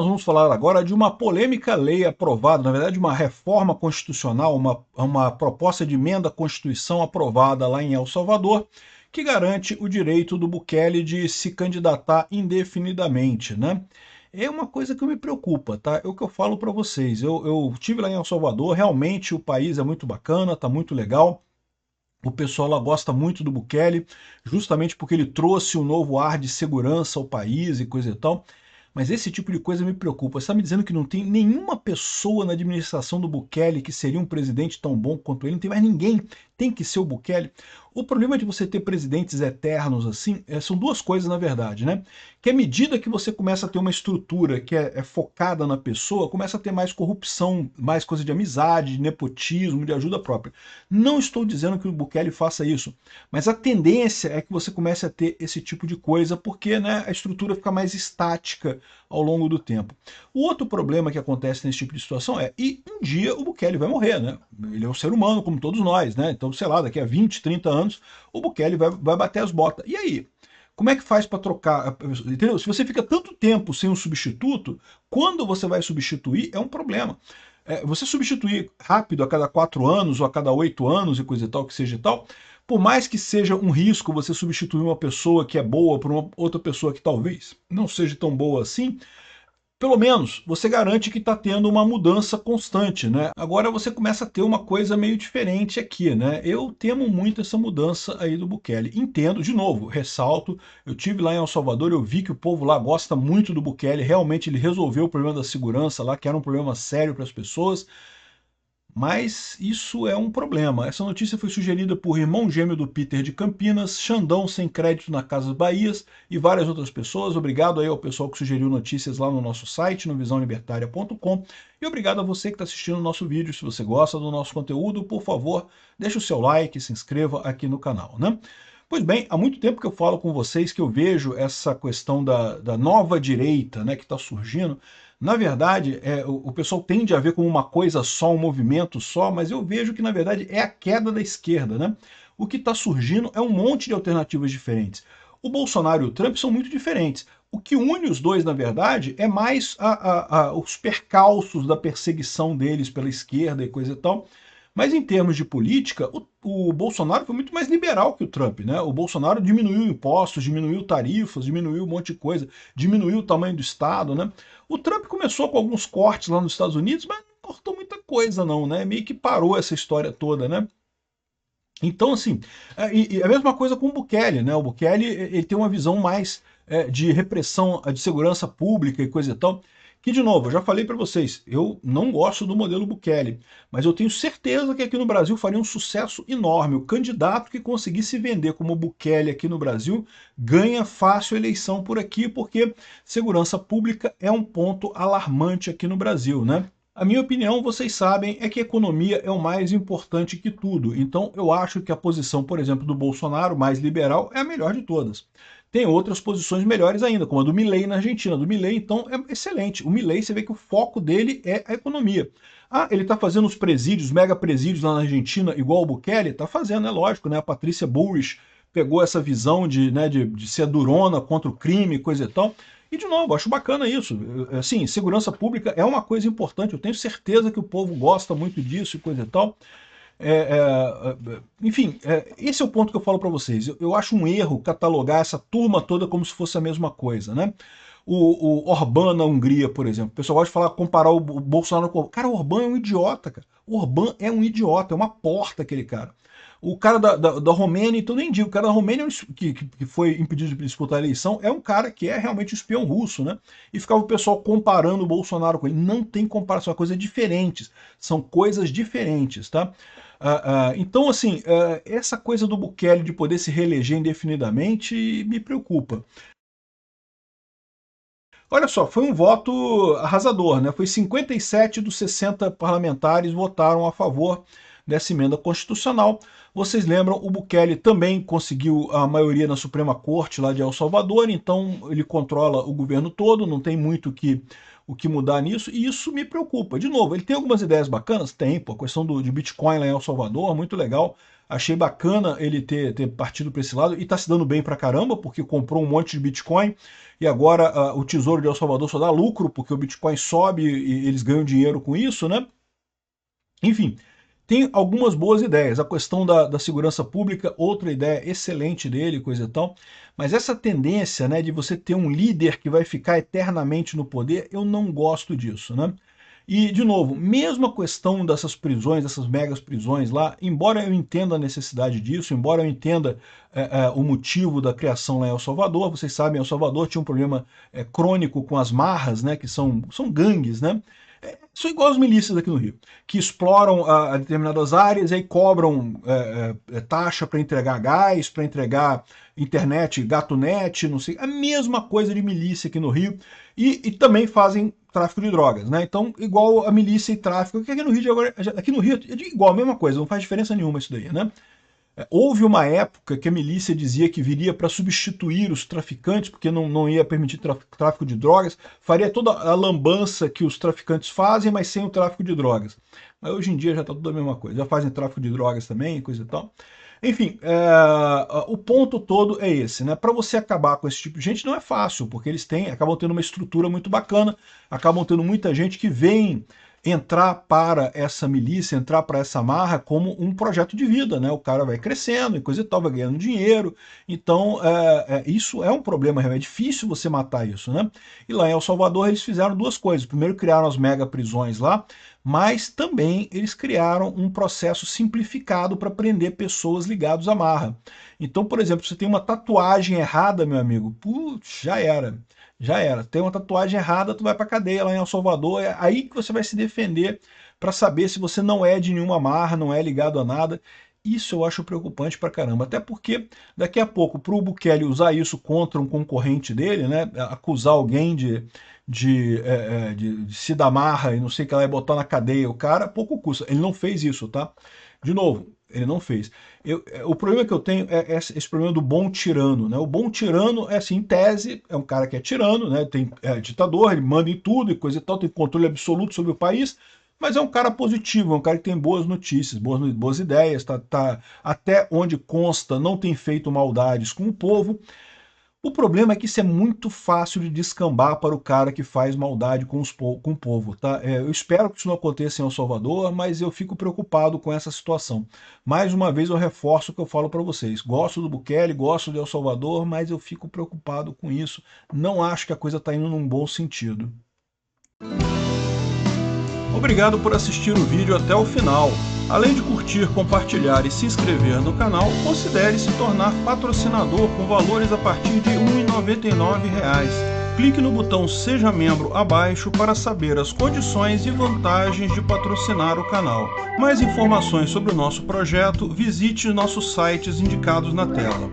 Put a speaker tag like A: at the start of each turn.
A: Nós vamos falar agora de uma polêmica lei aprovada, na verdade uma reforma constitucional, uma proposta de emenda à Constituição aprovada lá em El Salvador, que garante o direito do Bukele de se candidatar indefinidamente, né? É uma coisa que me preocupa, tá? É o que eu falo para vocês. Eu tive lá em El Salvador, realmente o país é muito bacana, tá muito legal. O pessoal lá gosta muito do Bukele, justamente porque ele trouxe um novo ar de segurança ao país e coisa e tal. Mas esse tipo de coisa me preocupa. Você está me dizendo que não tem nenhuma pessoa na administração do Bukele que seria um presidente tão bom quanto ele? Não tem mais ninguém. Tem que ser o Bukele. O problema de você ter presidentes eternos assim, são duas coisas na verdade, né? Que à medida que você começa a ter uma estrutura que é focada na pessoa, começa a ter mais corrupção, mais coisa de amizade, de nepotismo, de ajuda própria. Não estou dizendo que o Bukele faça isso, mas a tendência é que você comece a ter esse tipo de coisa, porque né, a estrutura fica mais estática ao longo do tempo. O outro problema que acontece nesse tipo de situação e um dia o Bukele vai morrer, né? Ele é um ser humano como todos nós, né? Então, sei lá, daqui a 20, 30 anos, o Bukele vai bater as botas. E aí? Como é que faz para trocar? Entendeu? Se você fica tanto tempo sem um substituto, quando você vai substituir é um problema. Você substituir rápido a cada 4 anos ou a cada 8 anos e coisa e tal, que seja e tal, por mais que seja um risco você substituir uma pessoa que é boa por uma outra pessoa que talvez não seja tão boa assim, pelo menos você garante que está tendo uma mudança constante, né? Agora você começa a ter uma coisa meio diferente aqui, né? Eu temo muito essa mudança aí do Bukele. Entendo, de novo, ressalto, eu tive lá em El Salvador, eu vi que o povo lá gosta muito do Bukele, realmente ele resolveu o problema da segurança lá, que era um problema sério para as pessoas. Mas isso é um problema. Essa notícia foi sugerida por irmão gêmeo do Peter de Campinas, Xandão sem crédito na Casas Bahias e várias outras pessoas. Obrigado aí ao pessoal que sugeriu notícias lá no nosso site, no visãolibertaria.com. E obrigado a você que está assistindo o nosso vídeo. Se você gosta do nosso conteúdo, por favor, deixe o seu like, se inscreva aqui no canal, né? Pois bem, há muito tempo que eu falo com vocês que eu vejo essa questão da nova direita, né, que está surgindo. Na verdade, o pessoal tende a ver como uma coisa só, um movimento só, mas eu vejo que na verdade é a queda da esquerda, né? O que está surgindo é um monte de alternativas diferentes. O Bolsonaro e o Trump são muito diferentes. O que une os dois, na verdade, é mais os percalços da perseguição deles pela esquerda e coisa e tal. Mas em termos de política, o Bolsonaro foi muito mais liberal que o Trump, né? O Bolsonaro diminuiu impostos, diminuiu tarifas, diminuiu um monte de coisa, diminuiu o tamanho do Estado, né? O Trump começou com alguns cortes lá nos Estados Unidos, mas não cortou muita coisa não, né? Meio que parou essa história toda, né? Então, assim, e a mesma coisa com o Bukele, né? O Bukele ele tem uma visão mais de repressão, de segurança pública e coisa e tal, que, de novo, eu já falei para vocês, eu não gosto do modelo Bukele, mas eu tenho certeza que aqui no Brasil faria um sucesso enorme. O candidato que conseguisse vender como Bukele aqui no Brasil ganha fácil eleição por aqui, porque segurança pública é um ponto alarmante aqui no Brasil, né? A minha opinião, vocês sabem, é que a economia é o mais importante que tudo. Então eu acho que a posição, por exemplo, do Bolsonaro, mais liberal, é a melhor de todas. Tem outras posições melhores ainda, como a do Milei na Argentina. Do Milei, então, é excelente. O Milei, você vê que o foco dele é a economia. Ah, ele está fazendo os presídios, mega presídios lá na Argentina, igual o Bukele? Está fazendo, é lógico, né? A Patrícia Bullrich pegou essa visão de ser durona contra o crime, coisa e tal. E, de novo, acho bacana isso. Assim, segurança pública é uma coisa importante. Eu tenho certeza que o povo gosta muito disso e coisa e tal. Enfim, esse é o ponto que eu falo para vocês. Eu acho um erro catalogar essa turma toda como se fosse a mesma coisa, né? O Orbán na Hungria, por exemplo. O pessoal gosta de falar, comparar o Bolsonaro com o Orbán. Cara, o Orbán é um idiota, cara. O Orbán é um idiota, é uma porta aquele cara. O cara da Romênia, então nem digo, o cara da Romênia que foi impedido de disputar a eleição é um cara que é realmente um espião russo, né? E ficava o pessoal comparando o Bolsonaro com ele. Não tem comparação, são coisas diferentes. São coisas diferentes, tá? Então, assim, essa coisa do Bukele de poder se reeleger indefinidamente me preocupa. Olha só, foi um voto arrasador, né? Foi 57 dos 60 parlamentares votaram a favor dessa emenda constitucional. Vocês lembram, o Bukele também conseguiu a maioria na Suprema Corte lá de El Salvador, então ele controla o governo todo, não tem muito o que mudar nisso, e isso me preocupa. De novo, ele tem algumas ideias bacanas? Tem, pô, a questão de Bitcoin lá em El Salvador, muito legal. Achei bacana ele ter partido para esse lado, e está se dando bem pra caramba, porque comprou um monte de Bitcoin, e agora o Tesouro de El Salvador só dá lucro, porque o Bitcoin sobe e eles ganham dinheiro com isso, né? Enfim, tem algumas boas ideias. A questão da segurança pública, outra ideia excelente dele, coisa e tal. Mas essa tendência, né, de você ter um líder que vai ficar eternamente no poder, eu não gosto disso, né? E, de novo, mesmo a questão dessas prisões, dessas megas prisões lá, embora eu entenda a necessidade disso, embora eu entenda o motivo da criação lá em El Salvador, vocês sabem, El Salvador tinha um problema crônico com as marras, né, que são gangues, né? São igual as milícias aqui no Rio, que exploram a determinadas áreas e aí cobram taxa para entregar gás, para entregar internet, gatonet, não sei, a mesma coisa de milícia aqui no Rio, e também fazem tráfico de drogas, né? Então, igual a milícia e tráfico, que aqui no Rio, aqui no Rio é igual, a mesma coisa, não faz diferença nenhuma isso daí, né? Houve uma época que a milícia dizia que viria para substituir os traficantes, porque não ia permitir tráfico de drogas, faria toda a lambança que os traficantes fazem, mas sem o tráfico de drogas. Mas hoje em dia já está tudo a mesma coisa, já fazem tráfico de drogas também, coisa e tal. Enfim, o ponto todo é esse, né? Para você acabar com esse tipo de gente não é fácil, porque eles acabam tendo uma estrutura muito bacana, acabam tendo muita gente que vem entrar para essa milícia, entrar para essa marra como um projeto de vida, né? O cara vai crescendo e coisa e tal, vai ganhando dinheiro. Então, isso é um problema, é difícil você matar isso, né? E lá em El Salvador eles fizeram duas coisas. Primeiro criaram as mega prisões lá, mas também eles criaram um processo simplificado para prender pessoas ligadas à marra. Então, por exemplo, você tem uma tatuagem errada, meu amigo, putz, já era. Já era. Tem uma tatuagem errada, tu vai pra cadeia lá em El Salvador, é aí que você vai se defender para saber se você não é de nenhuma marra, não é ligado a nada. Isso eu acho preocupante pra caramba, até porque daqui a pouco pro Bukele usar isso contra um concorrente dele, né, acusar alguém de se dar marra e não sei o que lá, e botar na cadeia o cara, pouco custa. Ele não fez isso, tá? De novo, ele não fez. O problema que eu tenho é esse problema do bom tirano, né? O bom tirano é assim, em tese, é um cara que é tirano, né? É ditador, ele manda em tudo e coisa e tal, tem controle absoluto sobre o país, mas é um cara positivo, é um cara que tem boas notícias, boas ideias, até onde consta, não tem feito maldades com o povo. O problema é que isso é muito fácil de descambar para o cara que faz maldade com o povo, tá? Eu espero que isso não aconteça em El Salvador, mas eu fico preocupado com essa situação. Mais uma vez eu reforço o que eu falo para vocês. Gosto do Bukele, gosto de El Salvador, mas eu fico preocupado com isso. Não acho que a coisa está indo num bom sentido. Obrigado por assistir o vídeo até o final. Além de curtir, compartilhar e se inscrever no canal, considere se tornar patrocinador com valores a partir de R$ 1,99. Clique no botão Seja Membro abaixo para saber as condições e vantagens de patrocinar o canal. Mais informações sobre o nosso projeto, visite nossos sites indicados na tela.